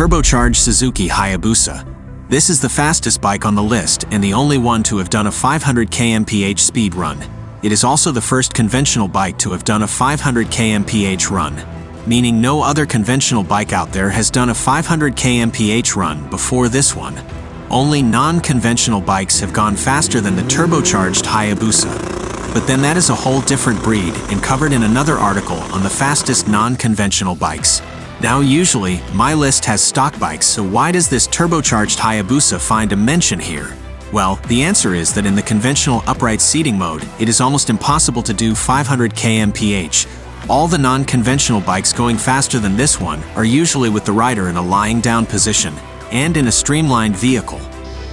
turbocharged Suzuki Hayabusa. This is the fastest bike on the list and the only one to have done a 500 km/h speed run. It is also the first conventional bike to have done a 500 km/h run, meaning no other conventional bike out there has done a 500 km/h run before this one. Only non-conventional bikes have gone faster than the turbocharged Hayabusa. But then that is a whole different breed and covered in another article on the fastest non-conventional bikes. Now usually, my list has stock bikes, so why does this turbocharged Hayabusa find a mention here? Well, the answer is that in the conventional upright seating mode, it is almost impossible to do 500 km/h. All the non-conventional bikes going faster than this one are usually with the rider in a lying down position and in a streamlined vehicle.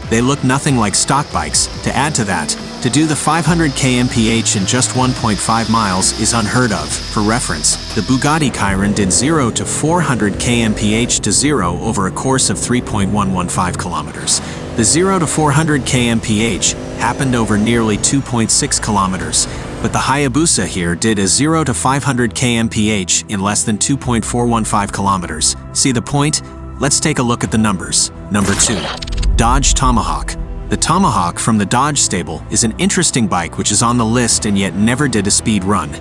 They look nothing like stock bikes. To add to that, to do the 500 km/h in just 1.5 miles is unheard of. For reference, the Bugatti Chiron did 0 to 400 km/h to 0 over a course of 3.115 kilometers. The 0 to 400 km/h happened over nearly 2.6 kilometers, but the Hayabusa here did a 0 to 500 km/h in less than 2.415 kilometers. See the point? Let's take a look at the numbers. Number 2. Dodge Tomahawk. The Tomahawk from the Dodge stable is an interesting bike which is on the list and yet never did a speed run.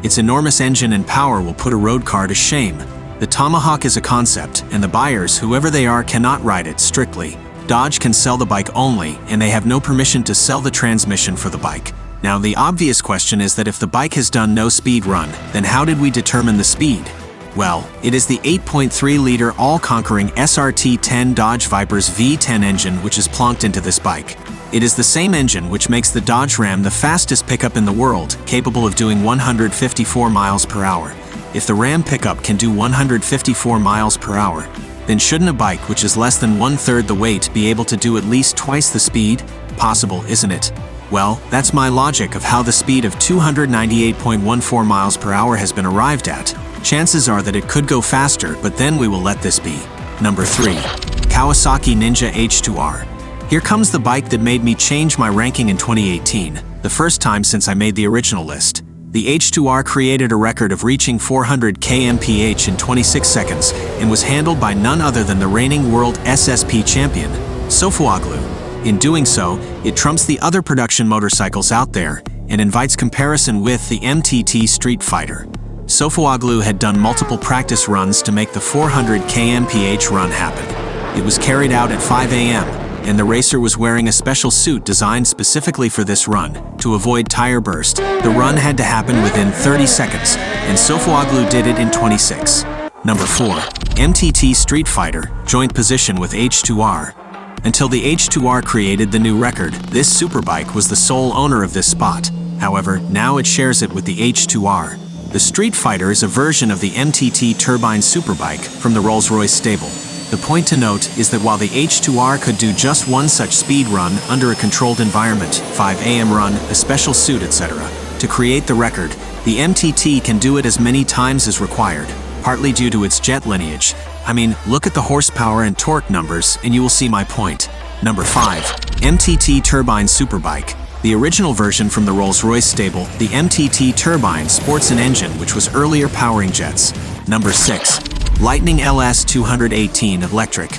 Its enormous engine and power will put a road car to shame. The Tomahawk is a concept, and the buyers, whoever they are, cannot ride it strictly. Dodge can sell the bike only, and they have no permission to sell the transmission for the bike. Now, the obvious question is that if the bike has done no speed run, then how did we determine the speed? Well, it is the 8.3-liter all-conquering SRT-10 Dodge Viper's V10 engine which is plonked into this bike. It is the same engine which makes the Dodge Ram the fastest pickup in the world, capable of doing 154 miles per hour. If the Ram pickup can do 154 miles per hour, then shouldn't a bike which is less than one-third the weight be able to do at least twice the speed? Possible, isn't it? Well, that's my logic of how the speed of 298.14 miles per hour has been arrived at. Chances are that it could go faster, but then we will let this be. Number 3. Kawasaki Ninja H2R. Here comes the bike that made me change my ranking in 2018, the first time since I made the original list. The H2R created a record of reaching 400 km/h in 26 seconds and was handled by none other than the reigning world SSP champion, Sofuoglu. In doing so, it trumps the other production motorcycles out there and invites comparison with the MTT Street Fighter. Sofuoglu had done multiple practice runs to make the 400 km/h run happen. It was carried out at 5 a.m., and the racer was wearing a special suit designed specifically for this run. To avoid tire burst, the run had to happen within 30 seconds, and Sofuoglu did it in 26. Number 4. MTT Street Fighter, joint position with H2R. Until the H2R created the new record, this superbike was the sole owner of this spot. However, now it shares it with the H2R. The Street Fighter is a version of the MTT Turbine Superbike from the Rolls-Royce stable. The point to note is that while the H2R could do just one such speed run under a controlled environment, 5 a.m. run, a special suit, etc., to create the record, the MTT can do it as many times as required, partly due to its jet lineage. I mean, look at the horsepower and torque numbers and you will see my point. Number 5. MTT Turbine Superbike. The original version from the Rolls-Royce stable, the MTT Turbine, sports an engine which was earlier powering jets. Number 6. Lightning LS218 Electric.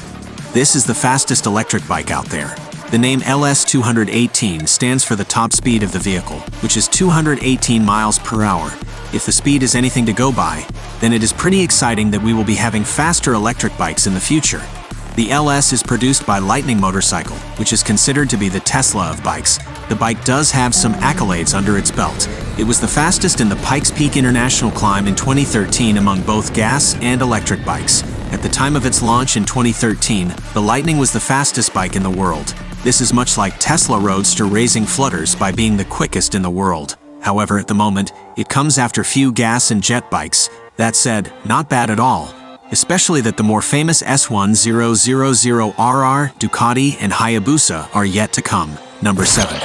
This is the fastest electric bike out there. The name LS218 stands for the top speed of the vehicle, which is 218 miles per hour. If the speed is anything to go by, then it is pretty exciting that we will be having faster electric bikes in the future. The LS is produced by Lightning Motorcycle, which is considered to be the Tesla of bikes. The bike does have some accolades under its belt. It was the fastest in the Pikes Peak International Climb in 2013 among both gas and electric bikes. At the time of its launch in 2013, the Lightning was the fastest bike in the world. This is much like Tesla Roadster raising flutters by being the quickest in the world. However, at the moment, it comes after few gas and jet bikes. That said, not bad at all. Especially that the more famous S1000RR, Ducati, and Hayabusa are yet to come. Number 7.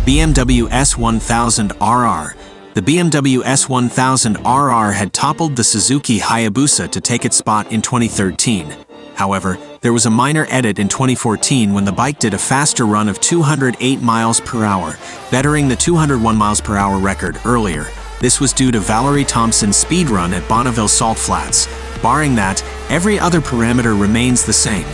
BMW S1000RR. The BMW S1000RR had toppled the Suzuki Hayabusa to take its spot in 2013. However, there was a minor edit in 2014 when the bike did a faster run of 208 miles per hour, bettering the 201 miles per hour record earlier. This was due to Valerie Thompson's speed run at Bonneville Salt Flats. Barring that, every other parameter remains the same.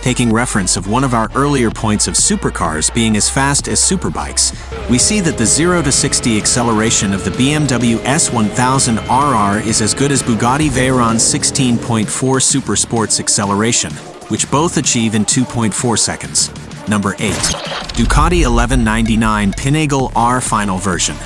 Taking reference of one of our earlier points of supercars being as fast as superbikes, we see that the 0 to 60 acceleration of the BMW S1000RR is as good as Bugatti Veyron's 16.4 Super Sports acceleration, which both achieve in 2.4 seconds. Number 8. Ducati 1199 Pinnacle R Final Version.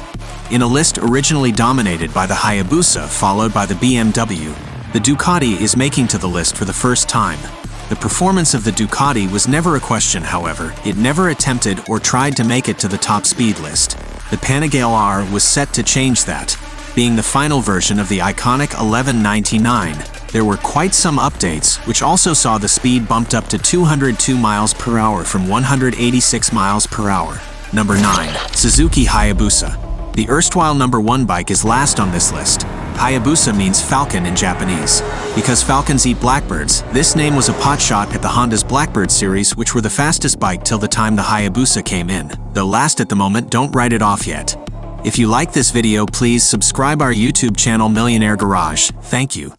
In a list originally dominated by the Hayabusa followed by the BMW, the Ducati is making to the list for the first time. The performance of the Ducati was never a question, however. It never attempted or tried to make it to the top speed list. The Panigale R was set to change that. Being the final version of the iconic 1199, there were quite some updates, which also saw the speed bumped up to 202 miles per hour from 186 miles per hour. Number 9. Suzuki Hayabusa. The erstwhile number 1 bike is last on this list. Hayabusa means falcon in Japanese. Because falcons eat blackbirds, this name was a potshot at the Honda's Blackbird series, which were the fastest bike till the time the Hayabusa came in. Though last at the moment, don't write it off yet. If you like this video, please subscribe our YouTube channel Millionaire Garage. Thank you.